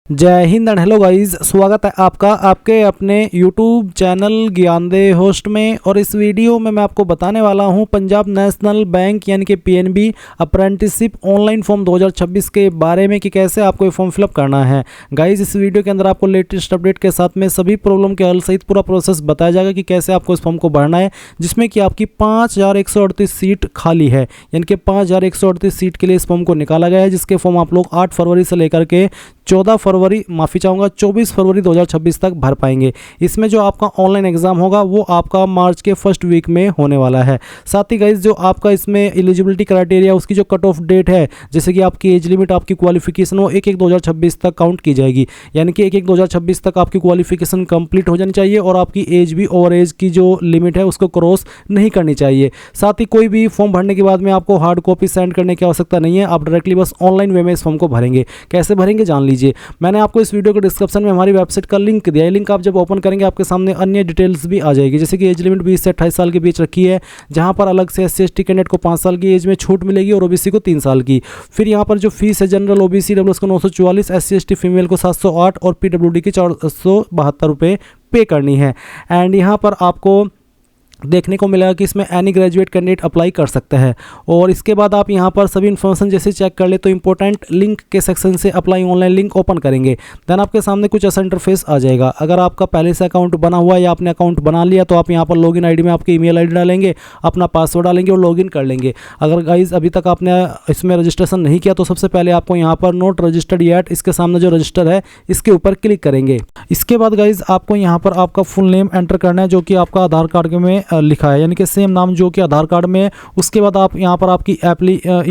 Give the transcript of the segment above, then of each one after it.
जय Hind and hello guys, स्वागत है आपका आपके अपने YouTube चैनल ज्ञानदेव होस्ट में। और इस वीडियो में मैं आपको बताने वाला हूं पंजाब नेशनल बैंक यानी कि PNB अप्रेंटिसशिप ऑनलाइन फॉर्म 2026 के बारे में कि कैसे आपको ये फॉर्म फिलअप करना है। गाइस, इस वीडियो के अंदर आपको लेटेस्ट अपडेट के साथ में सभी प्रॉब्लम के हल सहित पूरा प्रोसेस बताया जाएगा कि कैसे आपको इस फॉर्म को भरना है, जिसमें कि आपकी 5138 सीट खाली है। यानी कि 5138 सीट के लिए इस फॉर्म को निकाला गया है, जिसके फॉर्म आप लोग 8 फरवरी से लेकर के 24 फरवरी 2026 तक भर पाएंगे। इसमें जो आपका ऑनलाइन एग्जाम होगा वो आपका मार्च के फर्स्ट वीक में होने वाला है। साथ ही गाइस, जो आपका इसमें एलिजिबिलिटी क्राइटेरिया उसकी जो कट ऑफ डेट है, जैसे कि आपकी एज लिमिट, आपकी क्वालिफिकेशन, वो 1/1/2026 तक काउंट की जाएगी। यानी कि 1/1/2026 तक आपकी क्वालिफिकेशन कंप्लीट हो जानी चाहिए और आपकी एज भी ओवर एज की जो लिमिट है उसको क्रॉस नहीं करनी चाहिए। साथ ही कोई भी फॉर्म भरने के बाद में आपको हार्ड कॉपी सेंड करने की आवश्यकता नहीं है, आप डायरेक्टली बस ऑनलाइन वे में इस फॉर्म को भरेंगे। कैसे भरेंगे जान लीजिए। मैंने आपको इस वीडियो के डिस्क्रिप्शन में हमारी वेबसाइट का लिंक दिया है। लिंक आप जब ओपन करेंगे आपके सामने अन्य डिटेल्स भी आ जाएगी, जैसे कि एज लिमिट 20 से 28 साल के बीच रखी है, जहां पर अलग से SC/ST कैंडिडेट को 5 साल की एज में छूट मिलेगी और OBC को 3 साल की। फिर यहां पर जो फीस है, जनरल OBC EWS को 944, SC/ST फीमेल को 708 और PWD की 472 रुपये पे करनी है। एंड यहाँ पर आपको देखने को मिलेगा कि इसमें एनी ग्रेजुएट कैंडिडेट अप्लाई कर सकता है। और इसके बाद आप यहाँ पर सभी इन्फॉर्मेशन जैसे चेक कर ले तो इंपॉर्टेंट लिंक के सेक्शन से अप्लाई ऑनलाइन लिंक ओपन करेंगे, देन आपके सामने कुछ ऐसा इंटरफेस आ जाएगा। अगर आपका पहले से अकाउंट बना हुआ है या आपने अकाउंट बना लिया तो आप यहाँ पर लॉगिन आईडी में आपकी ईमेल आईडी डालेंगे, अपना पासवर्ड डालेंगे और लॉगिन कर लेंगे। अगर गाइज अभी तक आपने इसमें रजिस्ट्रेशन नहीं किया तो सबसे पहले आपको यहाँ पर नोट रजिस्टर्ड येट, इसके सामने जो रजिस्टर है इसके ऊपर क्लिक करेंगे। इसके बाद गाइज आपको यहाँ पर आपका फुल नेम एंटर करना है, जो कि आपका आधार कार्ड में लिखा है, यानी कि सेम नाम जो कि आधार कार्ड में है। उसके बाद आप यहाँ पर आपकी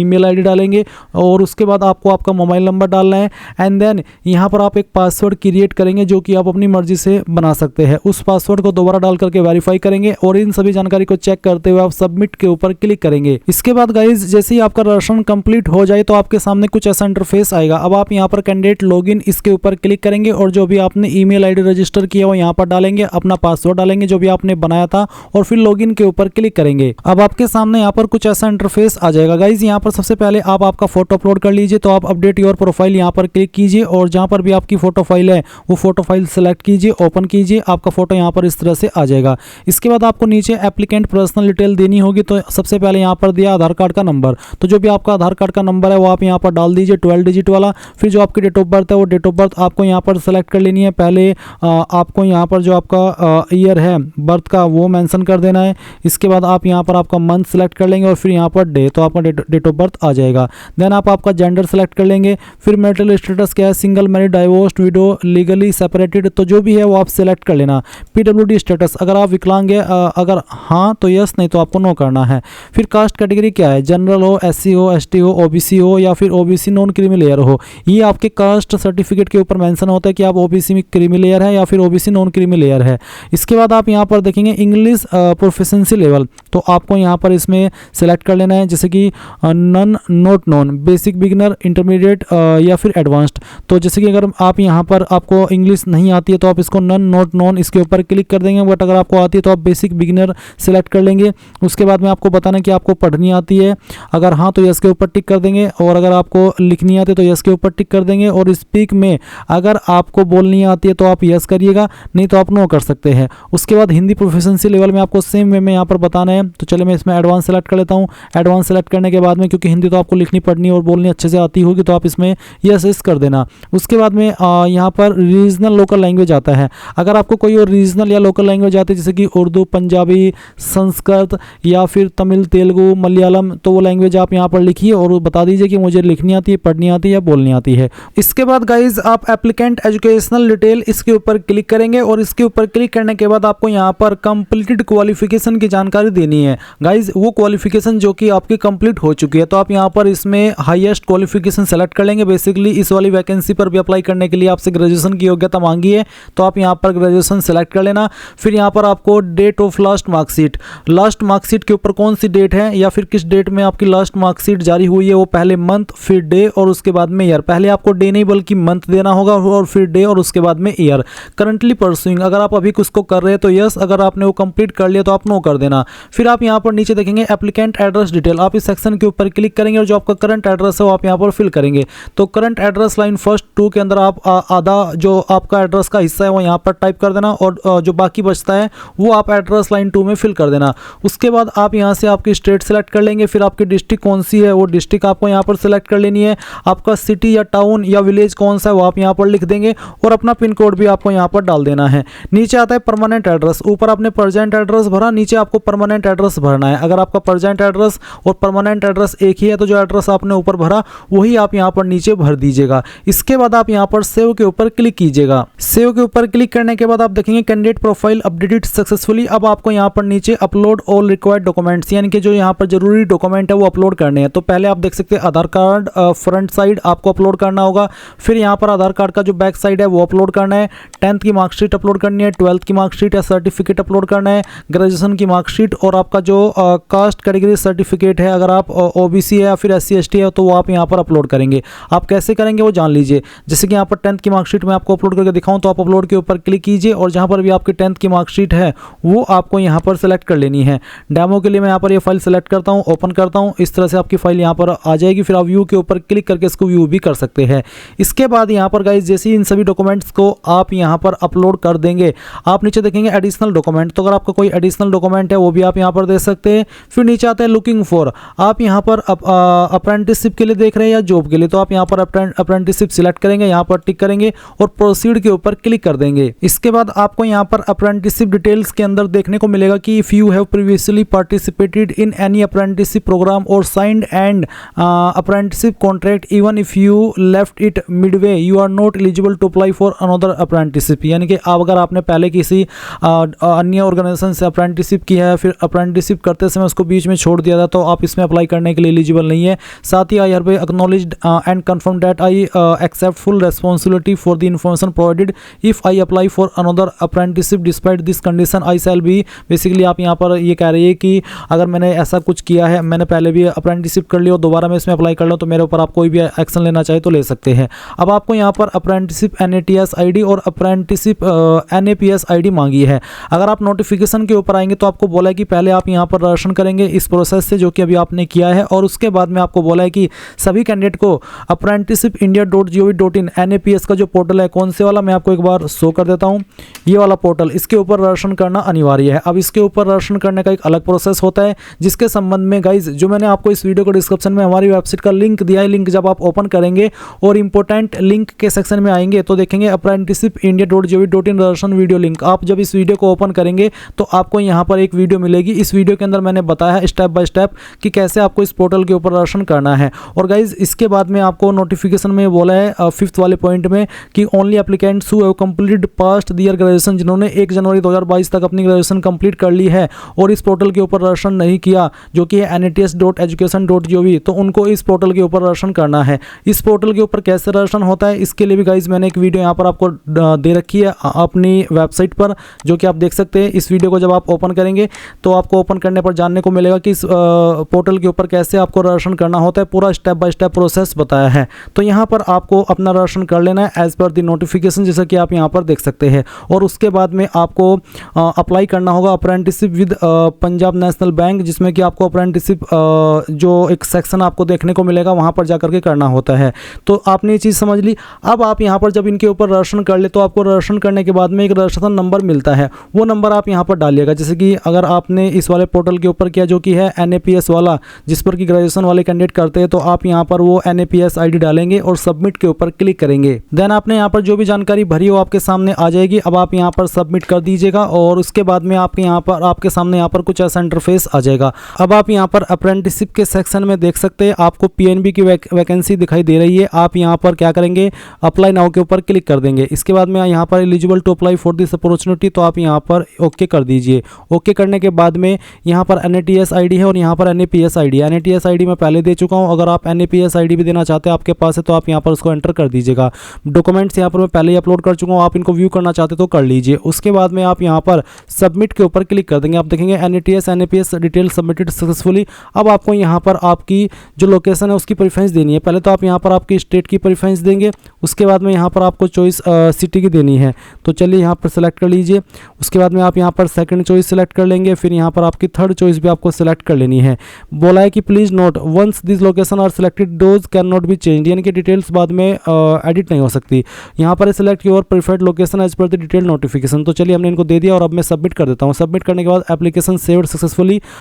ईमेल आईडी डालेंगे और उसके बाद आपको आपका मोबाइल नंबर डालना है। एंड देन यहाँ पर आप एक पासवर्ड क्रिएट करेंगे जो कि आप अपनी मर्जी से बना सकते हैं। उस पासवर्ड को दोबारा डाल करके वेरीफाई करेंगे और इन सभी जानकारी को चेक करते हुए आप सबमिट के ऊपर क्लिक करेंगे। इसके बाद गाइज जैसे ही आपका रजिस्ट्रेशन कंप्लीट हो जाए तो आपके सामने कुछ ऐसा इंटरफेस आएगा। अब आप यहाँ पर कैंडिडेट लॉगिन इसके ऊपर क्लिक करेंगे और जो भी आपने ईमेल आईडी रजिस्टर किया वो यहाँ पर डालेंगे, अपना पासवर्ड डालेंगे जो भी आपने बनाया था और फिर लॉगिन के ऊपर क्लिक करेंगे। अब आपके सामने यहाँ पर कुछ ऐसा इंटरफेस आ जाएगा। गाइज यहाँ पर सबसे पहले आप आपका फोटो अपलोड कर लीजिए, तो आप अपडेट योर प्रोफाइल यहाँ पर क्लिक कीजिए और जहाँ पर भी आपकी फोटो फाइल है वो फोटो फाइल सेलेक्ट कीजिए, ओपन कीजिए, आपका फोटो यहाँ पर इस तरह से आ जाएगा। इसके बाद आपको नीचे एप्लीकेंट पर्सनल डिटेल देनी होगी, तो सबसे पहले यहाँ पर दिया आधार कार्ड का नंबर, तो जो भी आपका आधार कार्ड का नंबर है वो आप यहाँ पर डाल दीजिए 12 डिजिट वाला। फिर जो आपकी डेट ऑफ बर्थ है वो डेट ऑफ बर्थ आपको यहाँ पर सेलेक्ट कर लेनी है। पहले आपको यहाँ पर जो आपका ईयर है बर्थ का वो मेंशन कर देना है। इसके बाद आप यहाँ पर आपका मंथ सेलेक्ट कर लेंगे और फिर यहाँ पर डे, तो आपका डेट ऑफ बर्थ आ जाएगा। देन आप आपका जेंडर सेलेक्ट कर लेंगे। फिर मैरिटल स्टेटस क्या है, single, married, divorced, window, legally separated, तो जो भी है वो आप सेलेक्ट कर लेना। PWD स्टेटस, अगर आप विकलांग है, अगर हाँ तो यस, नहीं तो आपको नो करना है। फिर कास्ट कैटेगरी क्या है, जनरल हो, SC हो, ST हो, OBC हो या फिर OBC नॉन क्रीमी लेयर हो। ये आपके कास्ट सर्टिफिकेट के ऊपर मेंशन होता है कि आप OBC में क्रीमी लेयर है या फिर OBC नॉन क्रीमी लेयर है। इसके बाद आप यहाँ पर देखेंगे इंग्लिश प्रोफिशिएंसी लेवल, तो आपको यहाँ पर इसमें सेलेक्ट कर लेना है, जैसे कि none, not non, basic, beginner, intermediate या फिर एडवांस्ड। तो जैसे कि अगर आप यहाँ पर आपको इंग्लिश नहीं आती है तो आप इसको नन, नॉट नॉन इसके ऊपर क्लिक कर देंगे, बट अगर आपको आती है तो आप बेसिक, बिगिनर सेलेक्ट कर लेंगे। उसके बाद में आपको बताना कि आपको पढ़नी आती है, अगर हाँ तो यस के ऊपर टिक कर देंगे, और अगर आपको लिखनी आती है तो यस के ऊपर टिक कर देंगे। और स्पीक में अगर आपको बोलनी आती है तो आप यस करिएगा, नहीं तो आप नो कर सकते हैं। उसके बाद हिंदी प्रोफिशिएंसी लेवल में आपको सेम वे में यहाँ पर बताना है, तो चलिए मैं इसमें एडवांस सेलेक्ट कर लेता हूँ। एडवांस सेलेक्ट करने के बाद में क्योंकि हिंदी तो आपको लिखनी, पढ़नी और बोलनी अच्छे से आती होगी तो आप इसमें यस कर देना। उसके बाद में यहाँ पर रीजनल लोकल लैंग्वेज आता है। अगर आपको कोई और रीजनल या लोकल लैंग्वेज आती है जैसे कि उर्दू, पंजाबी, संस्कृत या फिर तमिल, तेलुगु, मलयालम, तो वो लैंग्वेज आप यहाँ पर लिखिए और बता दीजिए कि मुझे लिखनी आती है, पढ़नी आती है या बोलनी आती है। इसके बाद गाइज आप एप्लीकेंट एजुकेशनल डिटेल इसके ऊपर क्लिक करेंगे और इसके ऊपर क्लिक करने के बाद आपको यहाँ पर कंप्लीटेड क्वालिफिकेशन की जानकारी देनी है। गाइज वो क्वालिफिकेशन जो कि आपकी कंप्लीट हो चुकी है, तो आप यहाँ पर इसमें हाईएस्ट क्वालिफिकेशन सेलेक्ट कर लेंगे। बेसिकली इस वाली वैकेंसी पर भी अप्लाई करने के लिए आपसे ग्रेजुएशन की योग्यता मांगी है, तो आप यहाँ पर ग्रेजुएशन सेलेक्ट कर लेना। फिर यहाँ पर आपको date of last marksheet, last marksheet के ऊपर कौन सी डेट है या फिर किस डेट में आपकी लास्ट मार्कशीट जारी हुई है, वो पहले मंथ, फिर डे और उसके बाद में ईयर। पहले आपको डे नहीं बल्कि मंथ देना होगा और फिर डे और उसके बाद में ईयर। करंटली परसुइंग, अगर आप अभी उसको कर रहे हैं तो यस, अगर आपने वो कंप्लीट कर लिया तो आप नो कर देना। फिर आप यहाँ पर नीचे देखेंगे एप्लीकेंट एड्रेस डिटेल, आप इस सेक्शन के ऊपर क्लिक करेंगे और जो आपका करंट एड्रेस है वो आप यहाँ पर फिल करेंगे। तो करंट एड्रेस लाइन फर्स्ट 2 के अंदर आप आधा जो आपका एड्रेस का हिस्सा है वो यहाँ पर टाइप कर देना और जो बाकी बचता है वो आप एड्रेस लाइन 2 में फिल कर देना। उसके बाद आप यहाँ से आपकी स्टेट सेलेक्ट कर लेंगे, फिर आपकी डिस्ट्रिक्ट कौन सी है वो डिस्ट्रिक्ट आपको यहाँ पर सेलेक्ट कर लेनी है, आपका सिटी या टाउन या विलेज कौन सा है वो आप यहाँ पर लिख देंगे और अपना पिन कोड भी आपको यहाँ पर डाल देना है। नीचे आता है परमानेंट एड्रेस, ऊपर आपने प्रेजेंट एड्रेस भरा, नीचे आपको परमानेंट एड्रेस भरना है। अगर आपका प्रेजेंट एड्रेस और परमानेंट एड्रेस एक ही है तो जो एड्रेस आपने ऊपर भरा वही आप यहाँ पर नीचे भर दीजिएगा। इसके बाद आप यहाँ पर सेव के ऊपर क्लिक कीजिएगा। सेव के ऊपर क्लिक करने के बाद आप देखेंगे कैंडिडेट प्रोफाइल अपडेटेड सक्सेसफुली। अब आपको यहाँ पर नीचे अपलोड ऑल रिक्वायर्ड डॉक्यूमेंट्स, यानी कि जो यहाँ पर जरूरी डॉक्यूमेंट है वो अपलोड करने हैं। तो पहले आप देख सकते हैं आधार कार्ड फ्रंट साइड आपको अपलोड करना होगा, फिर यहाँ पर आधार कार्ड का जो बैक साइड है वो अपलोड करना है, 10th की मार्कशीट अपलोड करनी है, 12th की मार्कशीट या सर्टिफिकेट अपलोड करना है, ग्रेजुएशन की मार्कशीट और आपका जो कास्ट कैटेगरी सर्टिफिकेट है, अगर आप ओबीसी है या फिर SC ST है तो वो आप यहाँ पर अपलोड करेंगे। आप कैसे करेंगे वो जान लीजिए। जैसे कि यहाँ पर 10th की मार्कशीट में आपको अपलोड करके दिखाऊं तो आप अपलोड के ऊपर क्लिक कीजिए और जहाँ पर भी आपकी 10th की मार्कशीट है वो आपको यहाँ पर सेलेक्ट कर लेनी है। डेमो के लिए मैं यहाँ पर ये फाइल सेलेक्ट करता हूँ, ओपन करता हूँ, इस तरह से आपकी फाइल यहाँ पर आ जाएगी। फिर आप व्यू के ऊपर क्लिक करके इसको व्यू भी कर सकते हैं। इसके बाद यहाँ पर गाइज जैसे इन सभी डॉक्यूमेंट्स को आप यहाँ पर अपलोड कर देंगे, आप नीचे देखेंगे एडिशनल डॉक्यूमेंट, तो अगर आपका कोई एडिशनल डॉक्यूमेंट है वो भी आप यहाँ पर दे सकते हैं। फिर नीचे आता है लुकिंग फॉर, आप यहाँ पर अप्रेंटिसशिप के लिए देख रहे हैं या जॉब के लिए, तो आप यहाँ पर अप्रेंटिसशिप सिलेक्ट करेंगे, यहाँ पर टिक करेंगे और प्रोसीड के ऊपर क्लिक कर देंगे। इसके बाद आपको यहाँ पर अप्रेंटिसशिप डिटेल्स के अंदर देखने को मिलेगा कि if you have previously participated in any apprenticeship program और signed and apprenticeship contract even if you left it midway you are not eligible to apply for another apprenticeship. यानी कि अगर आपने पहले किसी अन्य ऑर्गेनाइजेशन से अप्रेंटिसशिप की है, फिर अप्रेंटिसशिप करते समय उसको बीच में छोड़ दिया था, तो आप इसमें अप्लाई करने के लिए एलिजिबल नहीं है। साथ ही आई hereby acknowledged and confirm that I accept full responsibility for the information provided if I apply for another apprenticeship despite this condition I shall be। Basically आप यहाँ पर ये कह रही है कि अगर मैंने ऐसा कुछ किया है, मैंने पहले भी अप्रेंटिसशिप कर लिया और दोबारा मैं इसमें अप्लाई कर लूँ तो मेरे ऊपर आप कोई भी एक्शन लेना चाहे तो ले सकते हैं। अब आपको यहाँ पर अप्रेंटिसशिप NATS ID और अप्रेंटिसशिप NAPS ID मांगी है। अगर आप नोटिफिकेशन के ऊपर आएंगे तो आपको बोला है कि पहले आप यहाँ पर रजिस्ट्रेशन करेंगे इस प्रोसेस से जो कि अभी आपने किया है, और उसके बाद में आपको बोला है कि सभी कैंडिडेट को apprenticeshipindia.gov.in NAPS का जो पोर्टल है, कौन से वाला मैं आपको एक बार शो कर देता हूँ, ये वाला पोर्टल, इसके ऊपर रजिस्ट्रेशन करना अनिवार्य है। अब इसके ऊपर रजिस्ट्रेशन करने का एक अलग प्रोसेस होता है जिसके संबंध में गाइज जो मैंने आपको इस वीडियो को डिस्क्रिप्शन में हमारी वेबसाइट का लिंक दिया है, लिंक जब आप ओपन करेंगे और इंपॉर्टेंट लिंक के सेक्शन में आएंगे तो देखेंगे apprenticeshipindia.gov.in रजिस्ट्रेशन वीडियो लिंक। आप जब इस वीडियो को ओपन करेंगे तो आपको यहाँ पर एक वीडियो मिलेगी। इस वीडियो के अंदर मैंने बताया है स्टेप बाय स्टेप कि कैसे आपको इस पोर्टल के ऊपर रजिस्ट्रेशन करना है। और गाइज इसके बाद में आपको नोटिफिकेशन में बोला है 5th वाले पॉइंट में कि only applicants who have completed past year graduation, जिन्होंने 1 जनवरी 2022 तक अपनी ग्रेजुएशन कंप्लीट कर ली है और इस पोर्टल के ऊपर रजिस्ट्रेशन नहीं किया जो कि है nats.education.gov, तो उनको इस पोर्टल के ऊपर रजिस्ट्रेशन करना है। इस पोर्टल के ऊपर कैसे रजिस्ट्रेशन होता है इसके लिए भी गाइज मैंने एक वीडियो यहाँ पर आपको दे रखी है अपनी वेबसाइट पर, जो कि आप देख सकते हैं। इस वीडियो को जब आप ओपन करेंगे तो आपको ओपन करने पर जानने को मिलेगा कि इस पोर्टल के ऊपर कैसे आपको रजिस्ट्रेशन करना होता है, पूरा स्टेप बाय स्टेप प्रोसेस बताया है। तो यहाँ पर आपको अपना रजिस्ट्रेशन कर लेना है एज पर द नोटिफिकेशन, जैसा कि आप यहाँ पर देख सकते हैं। और उसके बाद में आपको अप्लाई करना होगा apprenticeship with Punjab national bank, जिसमें कि आपको अप्रेंटिसशिप जो एक सेक्शन आपको देखने को मिलेगा वहाँ पर जाकर के करना होता है। तो आपने ये चीज़ समझ ली। अब आप यहाँ पर जब इनके ऊपर रजिस्ट्रेशन कर ले तो आपको रजिस्ट्रेशन करने के बाद में एक रजिस्ट्रेशन नंबर मिलता है, वो नंबर आप यहाँ पर डालिएगा। जैसे कि अगर आपने इस वाले पोर्टल के ऊपर किया जो कि है NAPS वाला, जिस पर कि ग्रेजुएशन वाले कैंडिडेट करते हैं, तो आप यहाँ पर वो NAPS ID डालेंगे और सबमिट के ऊपर क्लिक करेंगे। देन आपने यहाँ पर जो भी जानकारी भरी हो आपके सामने आ जाएगी। अब आप यहाँ पर सबमिट कर दीजिएगा और उसके बाद में आपके सामने यहाँ पर कुछ ऐसा इंटरफेस आ जाएगा। अब आप यहाँ पर अप्रेंटिसशिप के सेक्शन में देख सकते हैं आपको PNB की वैकेंसी दिखाई दे रही है। आप यहाँ पर क्या करेंगे, अप्लाई नाउ के ऊपर क्लिक कर देंगे। इसके बाद में यहाँ पर eligible to apply for this opportunity, तो आप यहाँ पर ओके कर दीजिए। ओके करने के बाद में यहाँ पर NATS ID है और यहाँ पर NAPS ID है। NATS ID मैं पहले दे चुका हूँ, अगर आप NAPS ID भी देना चाहते हैं आपके पास है तो आप यहाँ पर उसको एंटर कर दीजिएगा। डॉक्यूमेंट्स यहाँ पर मैं पहले ही अपलोड कर चुका हूँ, आप इनको व्यू करना चाहते तो कर लीजिए। उसके बाद में आप यहाँ पर सबमिट के ऊपर क्लिक कर देंगे। आप देखेंगे NATS NAPS detail submitted successfully. अब आपको यहाँ पर आपकी जो लोकेशन है उसकी प्रेफरेंस देनी है। पहले तो आप यहाँ पर आपकी स्टेट की प्रेफरेंस देंगे, उसके बाद में यहाँ पर आपको चॉइस सिटी की देनी है। तो चलिए यहाँ पर सेलेक्ट कर लीजिए। उसके बाद में आप यहाँ पर सेकंड सेकंड चॉइस सेलेक्ट कर लेंगे, फिर यहाँ पर आपकी थर्ड चॉइस भी आपको सेलेक्ट कर लेनी है। बोला है कि please note once this location are selected those can not be change, यानी कि डिटेल्स बाद में एडिट नहीं हो सकती। यहाँ पर select your preferred location as per the detail notification. तो चलिए हमने इनको दे दिया और अब मैं सबमिट कर देता हूँ। सबमिट करने के बाद एप्लीकेशन सेव्ड सक्सेसफुली